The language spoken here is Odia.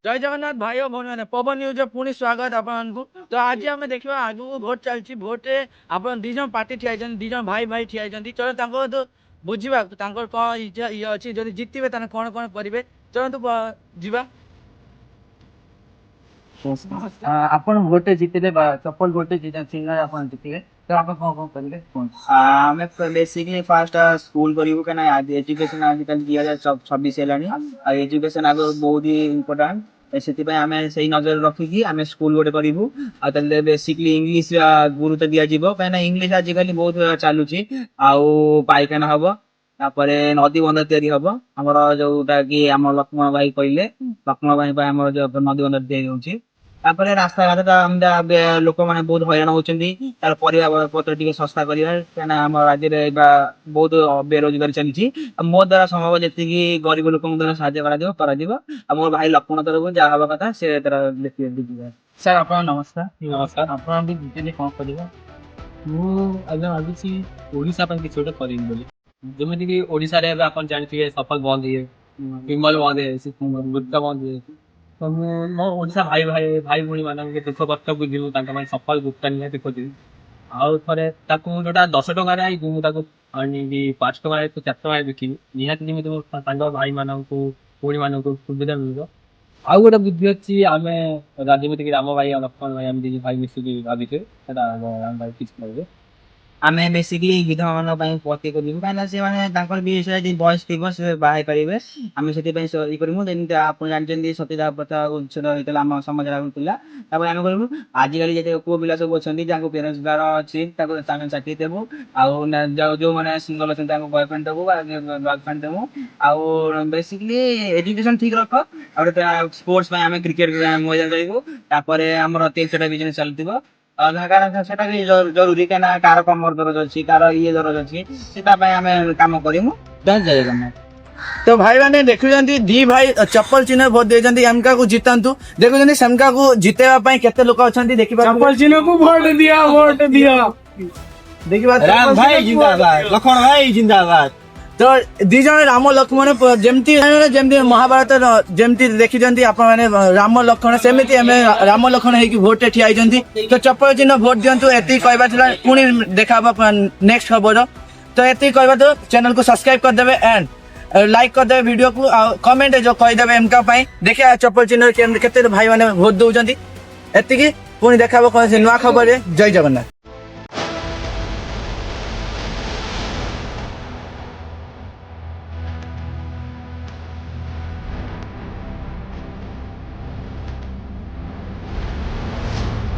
जय जगन्नाथ भाई और भौणी मैंने पवन न्यूज पुणी स्वागत आपको। तो आज आम देखा आगु भोट चलती भोट आप दिज पार्टी ठिया दिज भाई भाई ठिया चलो तो बुझा कौन ये अच्छी जो जितबे कौन कौन करेंगे चलते जा ଆପଣ ଗୋଟେ ଜିତିଲେ ବା ଚପଲ ଗୋଟେ ସିଙ୍ଗର ଆପଣ ଜିତିଲେ ତ ଆପଣ କଣ କରିବେ ଆମେ ବେସିକଲି ଫାଷ୍ଟ ସ୍କୁଲ କରିବୁ କାହିଁକିନା ଏଜୁକେସନ ଆଜିକାଲି 2026 ହେଲାଣି ଆଉ ଏଜୁକେସନ ଆଗ ବହୁତ ଇମ୍ପୋର୍ଟାଣ୍ଟ ସେଥିପାଇଁ ଆମେ ସେଇ ନଜର ରଖିକି ଆମେ ସ୍କୁଲ ଗୋଟେ କରିବୁ ଆଉ ତାହେଲେ ବେସିକଲି ଇଂଲିଶ ଗୁରୁତ୍ୱ ଦିଆଯିବ କାହିଁକିନା ଇଂଲିଶ ଆଜିକାଲି ବହୁତ ଚାଲୁଛି ଆଉ ପାଇଖାନା ହବ ତାପରେ ନଦୀ ବନ୍ଧ ତିଆରି ହବ ଆମର ଯୋଉଟା କି ଆମ ଲକ୍ଷ୍ମଣ ଭାଇ କହିଲେ ଲକ୍ଷ୍ମଣ ଭାଇ ପାଇଁ ଆମର ଯୋଉ ନଦୀ ବନ୍ଧ ତିଆରି ହଉଛି ତାପରେ ରାସ୍ତାଘାଟ ଲୋକମାନେ ବହୁତ ହଇରାଣ ହଉଛନ୍ତି ତାର ପରିବା ପତ୍ର ଟିକେ ଶସ୍ତା କରିବା କାହିଁକିନା ଆମ ରାଜ୍ୟରେ ବା ବହୁତ ବେରୋଜଗାରୀ ଚାଲିଛି ମୋ ଦ୍ୱାରା ସମ୍ଭବ ଯେତିକି ଗରିବ ଲୋକଙ୍କ ଦ୍ୱାରା ସାହାଯ୍ୟ କରାଯିବ ଆଉ ମୋ ଭାଇ ଲକ୍ଷ୍ମଣ ତରଫରୁ ଯାହା ହବା କଥା ସେ ତାର ଦେଖିବେ। ସାର୍ ଆପଣ ନମସ୍କାର। ନମସ୍କାର। ଆପଣ ବି ଜିତିଲେ କଣ କରିବେ? ମୁଁ ଆଜ୍ଞା ଭାବିଛି ଓଡ଼ିଶା ପାଇଁ କିଛି ଗୋଟେ କରିବି ବୋଲି। ଯେମିତିକି ଓଡ଼ିଶାରେ ଏବେ ଆପଣ ଜାଣିଥିବେ ସଫଲ ବନ୍ଦ ହୁଏ, ବିମଲ ବନ୍ଦ ହେଇଯାଇଛି, ଗୁଟକା ବନ୍ଦ ହେଇଯାଇଛି। ତ ମୁଁ ମୋ ଓଡ଼ିଶା ଭାଇ ଭଉଣୀ ମାନଙ୍କୁ ଦୁଃଖ କଷ୍ଟ ବୁଝିବୁ ତାଙ୍କ ପାଇଁ ସଫଲ ଗୁଟକା ନିହାତି ଖୋଜିବି। ଆଉ ଥରେ ତାକୁ ଯୋଉଟା 10 ଟଙ୍କାରେ ଆଇବୁ ମୁଁ ତାକୁ ଆଣିବି 5 ଟଙ୍କାରେ 4 ଟଙ୍କାରେ ବିକିବି ନିହାତି ଯେମିତି ମୋ ସାଙ୍ଗ ଭାଇମାନଙ୍କୁ ଭଉଣୀ ମାନଙ୍କୁ ସୁବିଧା ମିଳିବ। ଆଉ ଗୋଟେ ବୁଦ୍ଧି ଅଛି ଆମେ ଯେମିତିକି ରାମ ଭାଇ ଆଉ ଲକ୍ଷ୍ମଣ ଭାଇ ଆମେ ଦି ଭାଇ ମିଶିକି ଭାବିଛୁ ସେଟା ରାମ ଭାଇ କିଛି କହିବେ। ଆମେ ବେସିକଲି ବିଧବା ମାନଙ୍କ ପାଇଁ ପତି କରିବୁ କାହିଁକିନା ସେମାନେ ତାଙ୍କର ବି ବୟସ ଥିବ ସେ ବାହା ହେଇପାରିବେ ଆମେ ସେଥିପାଇଁ ଇଏ କରିବୁ ଯେମିତି ଆପଣ ଜାଣିଛନ୍ତି ସତୀଦାହ ପ୍ରଥା ଉଚ୍ଛେଦ ହେଇଥିଲା ଆମ ସମାଜରେ ଆଗରୁ ଥିଲା ତାପରେ ଆମେ କରିବୁ ଆଜିକାଲି ଯେତେ ପୁଅ ପିଲା ସବୁ ଅଛନ୍ତି ଯାହାକୁ ବେରୋଜଗାର ଅଛି ତାକୁ ଆମେ ଚାକିରି ଦେବୁ ଆଉ ଯୋଉମାନେ ସିଙ୍ଗଲ ଅଛନ୍ତି ତାଙ୍କୁ ବୟଫ୍ରେଣ୍ଡ ଦେବୁ ବା ଗର୍ଲଫ୍ରେଣ୍ଡ ଦେବୁ ଆଉ ବେସିକଲି ଏଜୁକେସନ ଠିକ ରଖ ଆଉ ଗୋଟେ ସ୍ପୋର୍ଟସ ପାଇଁ ଆମେ କ୍ରିକେଟ ମଇଦାନ କରିବୁ ତାପରେ ଆମର 300ଟା ବିଜନେସ ଚାଲିଥିବ ସେଟା ବି ଜରୁରୀ କାହିଁକିନା କାହାର କମର ଦରଜ ଅଛି କାହାର ଇଏ ଦରଜ ଅଛି ସେଟା ପାଇଁ ଆମେ କାମ କରିମୁ। ଜୟ ଜଗନ୍ନାଥ। तो भाई मैंने देखुं दी भाई चप्पल चिन्ह भोट देते एमका को जितांतु देखुं सेमका को जितेवा केते लोक अच्छा देखिए चप्पल चिन्ह को वोट दिया देखिए राम भाई जिंदाबाद लक्ष्मण भाई जिंदाबाद। तो दी जन राम लक्ष्मण जमती जमती महाभारत जमती देखी आप राम लक्ष्मण सेमती राम लक्ष्मण होगी भोट ठिया तो चप्पल चिन्ह भोट दिंतु एति कहबा पुणी देखा नेक्स्ट खबर तो एति कहबा तो चैनल को सब्सक्राइब करदे एंड लाइक करदे वीडियो को कमेंट जो कहीदेवे एमका देखिए चप्पल चिन्ह केते भाई मैंने भोट दौरान एति पुणी देखा नुआ खबर जय जगन्नाथ।